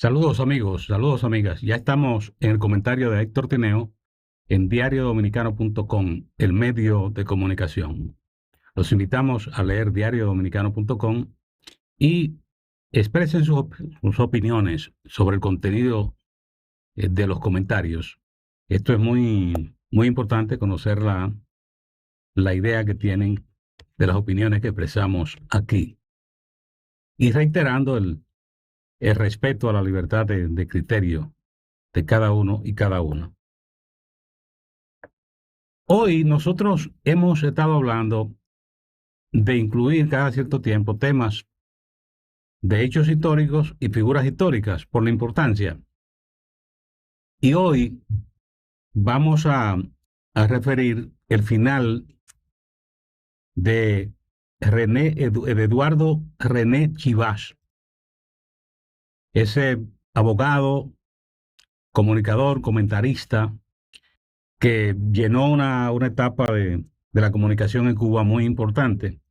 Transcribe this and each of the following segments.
Saludos amigos, saludos amigas. Ya estamos en el comentario de Héctor Tineo en diariodominicano.com, el medio de comunicación. Los invitamos a leer diariodominicano.com y expresen sus opiniones sobre el contenido de los comentarios. Esto es muy importante, conocer la idea que tienen de las opiniones que expresamos aquí. Y reiterando el respeto a la libertad de criterio de cada uno y cada una. Hoy nosotros hemos estado hablando de incluir cada cierto tiempo temas de hechos históricos y figuras históricas por la importancia. Y hoy vamos a referir el final de de Eduardo René Chivas, ese abogado, comunicador, comentarista, que llenó una etapa de la comunicación en Cuba muy importante,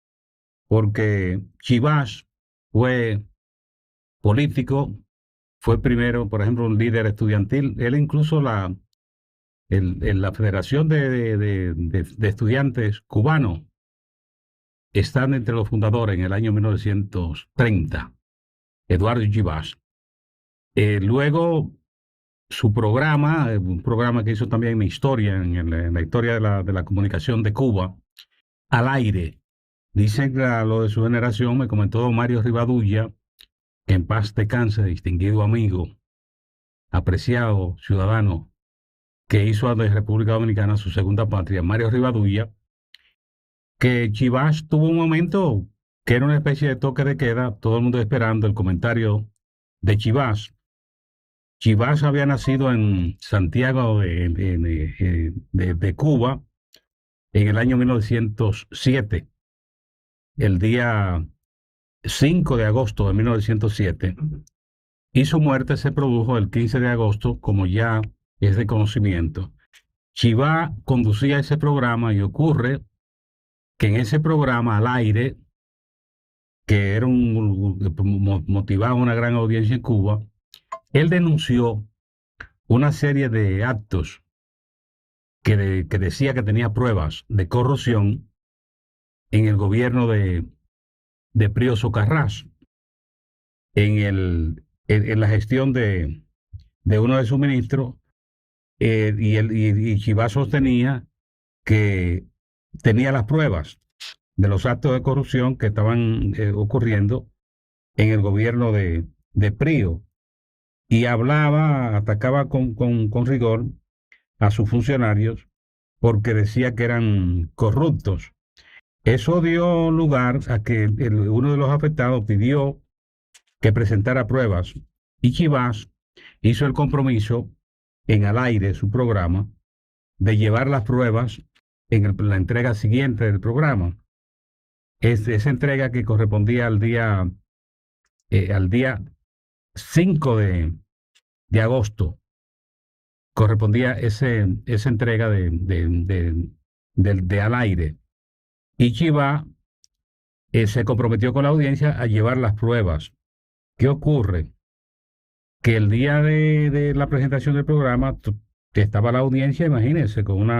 porque Chivas fue político, fue primero, por ejemplo, un líder estudiantil. Él incluso la Federación de Estudiantes Cubanos están entre los fundadores en el año 1930, Eduardo Chivas. Luego su programa, un programa que hizo también mi historia, en la historia de la comunicación de Cuba, Al Aire. Dicen que lo de su generación me comentó don Mario Rivadulla, que en paz descanse, distinguido amigo, apreciado ciudadano, que hizo de República Dominicana su segunda patria, Mario Rivadulla, que Chivas tuvo un momento que era una especie de toque de queda, todo el mundo esperando el comentario de Chivas. Chivas había nacido en Santiago de Cuba en el año 1907, el día 5 de agosto de 1907, y su muerte se produjo el 15 de agosto, como ya es de conocimiento. Chivas conducía ese programa y ocurre que en ese programa Al Aire, que era motivaba una gran audiencia en Cuba, él denunció una serie de actos que decía que tenía pruebas de corrupción en el gobierno de Pío Socarrás, en la gestión de uno de sus ministros, y Chivas sostenía que tenía las pruebas de los actos de corrupción que estaban ocurriendo en el gobierno de Pío, y atacaba con rigor a sus funcionarios porque decía que eran corruptos. Eso dio lugar a que uno de los afectados pidió que presentara pruebas, y Chivas hizo el compromiso en Al Aire, su programa, de llevar las pruebas en la entrega siguiente del programa. Esa entrega que correspondía al día 5 de agosto, correspondía esa entrega de Al Aire. Y Chivas se comprometió con la audiencia a llevar las pruebas. ¿Qué ocurre? Que el día de la presentación del programa estaba la audiencia, imagínense, con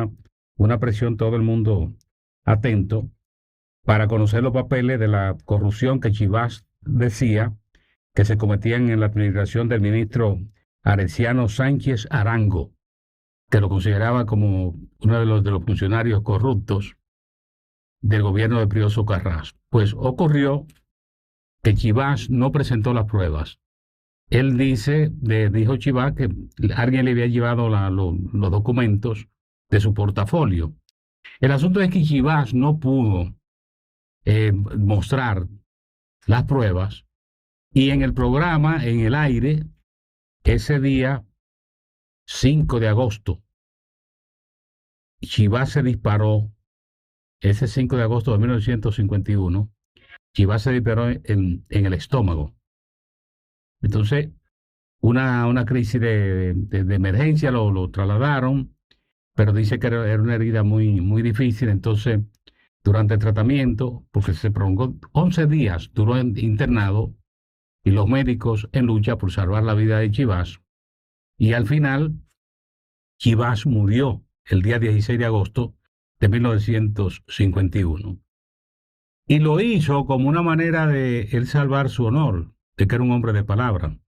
una presión, todo el mundo atento para conocer los papeles de la corrupción que Chivas decía que se cometían en la administración del ministro Areciano Sánchez Arango, que lo consideraba como uno de los funcionarios corruptos del gobierno de Pío Socarrás. Pues ocurrió que Chivas no presentó las pruebas. Él dijo Chivas que alguien le había llevado los documentos de su portafolio. El asunto es que Chivas no pudo mostrar las pruebas, y en el programa, en el aire, ese día 5 de agosto, Chivas se disparó, ese 5 de agosto de 1951, Chivas se disparó en el estómago. Entonces, una crisis de emergencia, lo trasladaron, pero dice que era una herida muy difícil. Entonces, durante el tratamiento, porque se prolongó 11 días, duró internado, y los médicos en lucha por salvar la vida de Chivas. Y al final, Chivas murió el día 16 de agosto de 1951. Y lo hizo como una manera de él salvar su honor, de que era un hombre de palabra.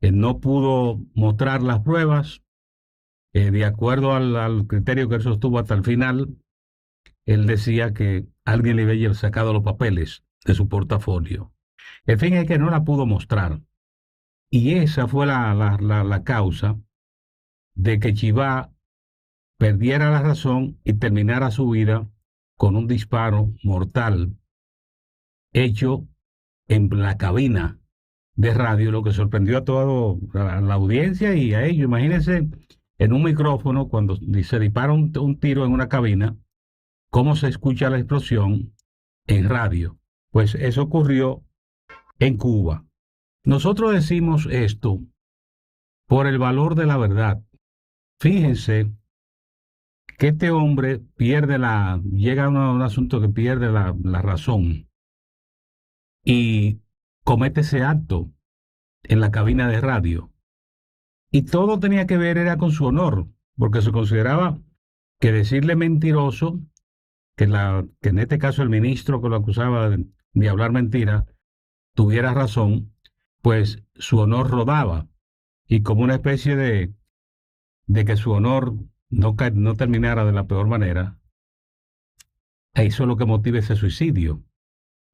Él no pudo mostrar las pruebas, de acuerdo al criterio que él sostuvo hasta el final. Él decía que alguien le había sacado los papeles de su portafolio. El fin es que no la pudo mostrar. Y esa fue la causa de que Chivá perdiera la razón y terminara su vida con un disparo mortal hecho en la cabina de radio, lo que sorprendió a toda la audiencia y a ellos. Imagínense en un micrófono cuando se dispara un tiro en una cabina, cómo se escucha la explosión en radio. Pues eso ocurrió en Cuba. Nosotros decimos esto por el valor de la verdad. Fíjense que este hombre llega a un asunto que pierde la razón y comete ese acto en la cabina de radio. Y todo tenía que ver era con su honor, porque se consideraba que decirle mentiroso, que en este caso el ministro que lo acusaba de hablar mentira, tuviera razón, pues su honor rodaba. Y como una especie de que su honor no terminara de la peor manera, eso es lo que motiva ese suicidio,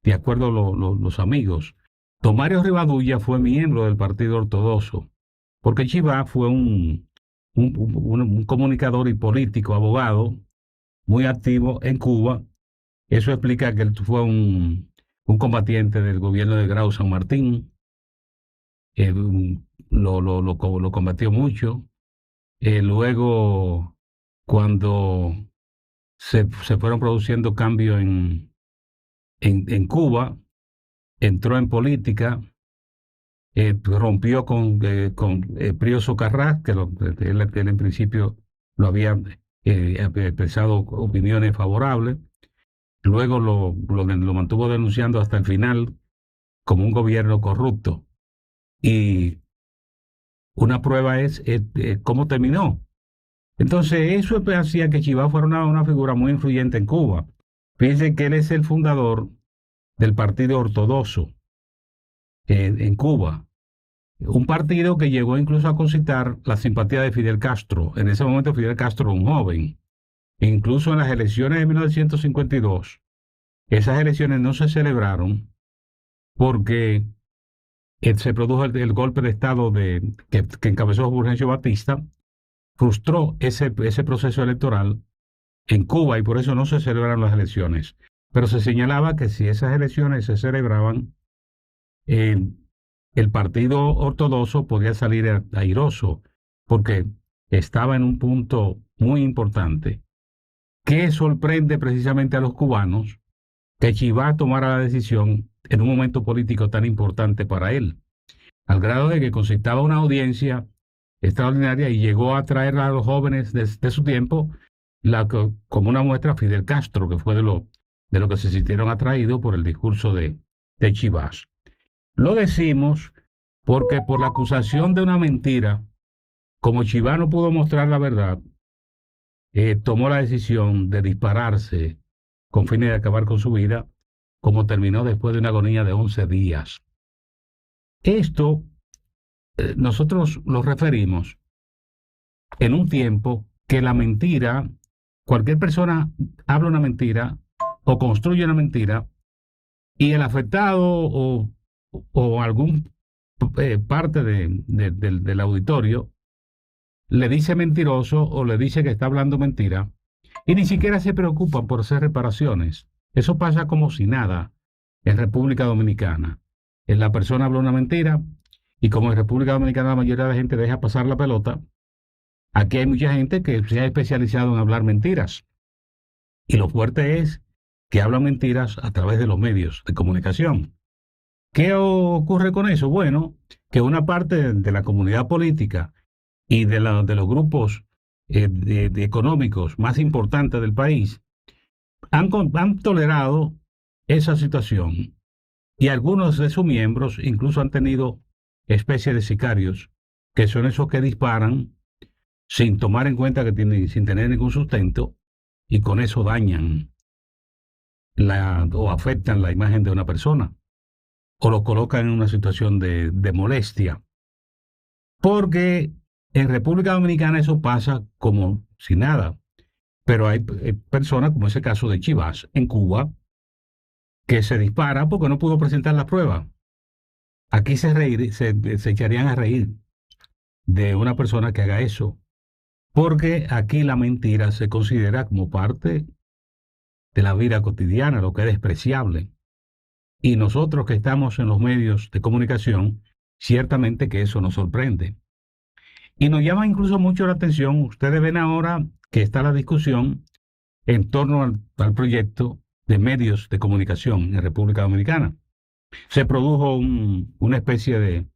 de acuerdo a los amigos. Tomario Rivadulla fue miembro del Partido Ortodoxo, porque Chivá fue un comunicador y político, abogado, muy activo en Cuba. Eso explica que él fue un combatiente del gobierno de Grau San Martín. Lo combatió mucho. Luego, cuando se fueron produciendo cambios en Cuba, entró en política, rompió con Pío Socarrás, él en principio lo había expresado opiniones favorables. Luego lo mantuvo denunciando hasta el final como un gobierno corrupto. Y una prueba es cómo terminó. Entonces, eso hacía que Chivá fuera una figura muy influyente en Cuba. Fíjense que él es el fundador del Partido Ortodoxo en Cuba. Un partido que llegó incluso a concitar la simpatía de Fidel Castro. En ese momento Fidel Castro era un joven. E incluso en las elecciones de 1952, esas elecciones no se celebraron porque se produjo el golpe de Estado que encabezó Fulgencio Batista, frustró ese proceso electoral en Cuba y por eso no se celebraron las elecciones. Pero se señalaba que si esas elecciones se celebraban, eh, el partido ortodoxo podía salir airoso, porque estaba en un punto muy importante, que sorprende precisamente a los cubanos que Chivá tomara la decisión en un momento político tan importante para él, al grado de que concitaba una audiencia extraordinaria y llegó a traer a los jóvenes de su tiempo como una muestra Fidel Castro, que fue de lo que se sintieron atraídos por el discurso de Chivas. Lo decimos porque por la acusación de una mentira, como Chivá no pudo mostrar la verdad, tomó la decisión de dispararse con fines de acabar con su vida, como terminó después de una agonía de 11 días. Esto nosotros lo referimos en un tiempo que la mentira, cualquier persona habla una mentira o construye una mentira y el afectado o algún parte del auditorio le dice mentiroso o le dice que está hablando mentira y ni siquiera se preocupan por hacer reparaciones. Eso pasa como si nada en República Dominicana. La persona habla una mentira y como en República Dominicana la mayoría de la gente deja pasar la pelota, aquí hay mucha gente que se ha especializado en hablar mentiras. Y lo fuerte es que hablan mentiras a través de los medios de comunicación. ¿Qué ocurre con eso? Bueno, que una parte de la comunidad política y de los grupos económicos más importantes del país han tolerado esa situación y algunos de sus miembros incluso han tenido especies de sicarios, que son esos que disparan sin tomar en cuenta que tienen, sin tener ningún sustento, y con eso dañan o afectan la imagen de una persona, o lo colocan en una situación de molestia. Porque en República Dominicana eso pasa como si nada, pero hay personas, como ese caso de Chivas en Cuba, que se dispara porque no pudo presentar la prueba. Aquí se echarían a reír de una persona que haga eso, porque aquí la mentira se considera como parte de la vida cotidiana, lo que es despreciable. Y nosotros que estamos en los medios de comunicación, ciertamente que eso nos sorprende. Y nos llama incluso mucho la atención, ustedes ven ahora que está la discusión en torno al proyecto de medios de comunicación en República Dominicana. Se produjo una especie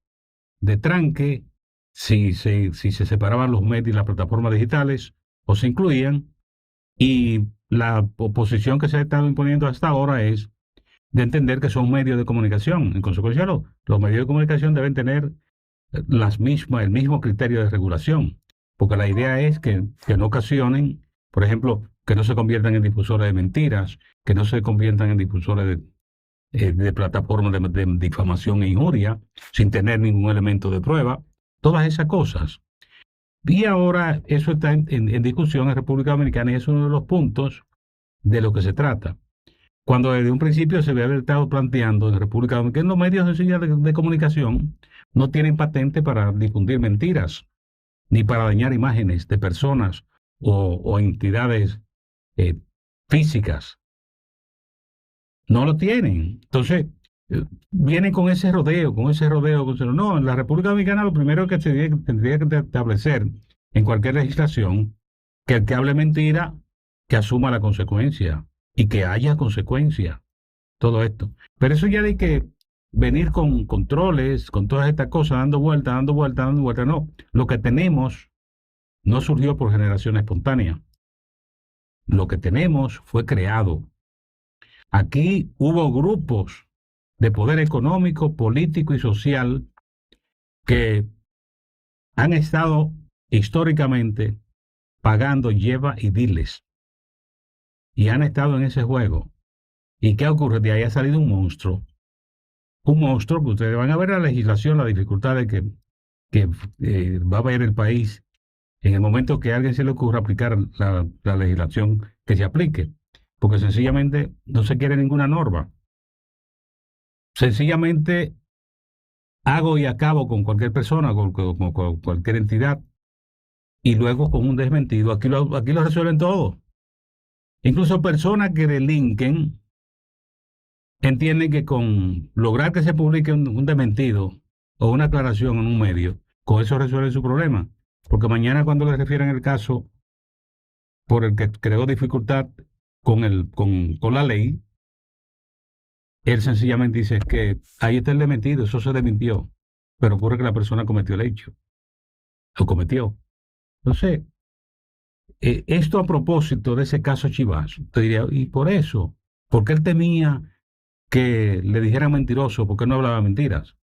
de tranque si se separaban los medios y las plataformas digitales o se incluían, y la oposición que se ha estado imponiendo hasta ahora es de entender que son medios de comunicación. En consecuencia, los medios de comunicación deben tener el mismo criterio de regulación, porque la idea es que no ocasionen, por ejemplo, que no se conviertan en difusores de mentiras, que no se conviertan en difusores de plataformas de difamación e injuria, sin tener ningún elemento de prueba, todas esas cosas. Y ahora eso está en discusión en República Dominicana y es uno de los puntos de lo que se trata. Cuando desde un principio se había estado planteando en República Dominicana que los medios de comunicación no tienen patente para difundir mentiras, ni para dañar imágenes de personas o entidades eh, físicas. No lo tienen. Entonces, vienen con ese rodeo, No, en la República Dominicana lo primero que tendría que establecer en cualquier legislación, que el que hable mentira, que asuma la consecuencia y que haya consecuencia, todo esto. Pero eso ya de que venir con controles, con todas estas cosas, dando vueltas, no. Lo que tenemos no surgió por generación espontánea. Lo que tenemos fue creado. Aquí hubo grupos de poder económico, político y social que han estado históricamente pagando lleva y diles y han estado en ese juego. ¿Y qué ocurre? De ahí ha salido un monstruo que ustedes van a ver la legislación, la dificultad de que va a ver el país en el momento que a alguien se le ocurra aplicar la legislación que se aplique, porque sencillamente no se quiere ninguna norma. Sencillamente hago y acabo con cualquier persona, con cualquier entidad, y luego con un desmentido. Aquí lo resuelven todo. Incluso personas que delinquen entienden que con lograr que se publique un desmentido o una aclaración en un medio, con eso resuelven su problema. Porque mañana cuando le refieran el caso por el que creó dificultad con la ley, él sencillamente dice que ahí está el desmentido, eso se desmintió, pero ocurre que la persona cometió el hecho, lo cometió. Entonces, esto a propósito de ese caso Chivas, te diría, y por eso, porque él temía que le dijeran mentiroso, porque no hablaba mentiras,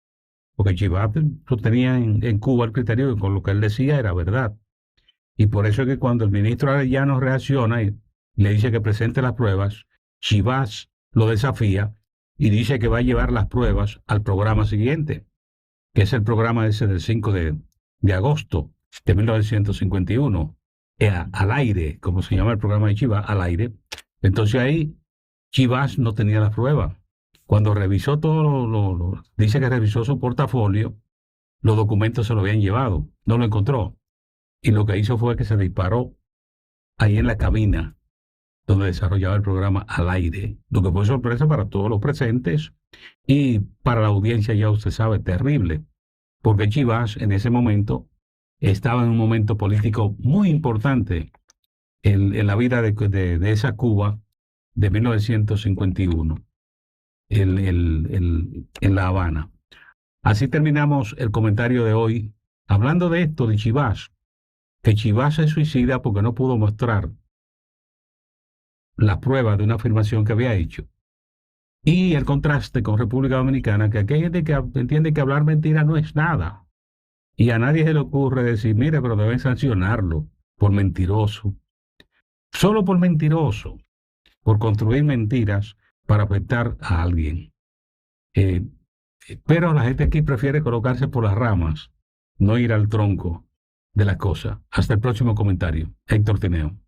porque Chivas sostenía en Cuba el criterio que con lo que él decía era verdad. Y por eso es que cuando el ministro Arellano reacciona y le dice que presente las pruebas, Chivas lo desafía y dice que va a llevar las pruebas al programa siguiente, que es el programa ese del 5 de agosto de 1951, al aire, como se llama el programa de Chivas, al aire. Entonces ahí Chivas no tenía las pruebas. Cuando revisó todo, dice que revisó su portafolio, los documentos se lo habían llevado, no lo encontró. Y lo que hizo fue que se disparó ahí en la cabina donde desarrollaba el programa al aire, lo que fue sorpresa para todos los presentes y para la audiencia, ya usted sabe, terrible, porque Chivas en ese momento estaba en un momento político muy importante en la vida de esa Cuba de 1951 en La Habana. Así terminamos el comentario de hoy, hablando de esto, de Chivas, que Chivas se suicida porque no pudo mostrar la prueba de una afirmación que había hecho. Y el contraste con República Dominicana, que aquí hay gente que entiende que hablar mentira no es nada. Y a nadie se le ocurre decir, mire, pero deben sancionarlo por mentiroso. Solo por mentiroso, por construir mentiras para afectar a alguien. Eh, pero la gente aquí prefiere colocarse por las ramas, no ir al tronco de la cosa. Hasta el próximo comentario. Héctor Tineo.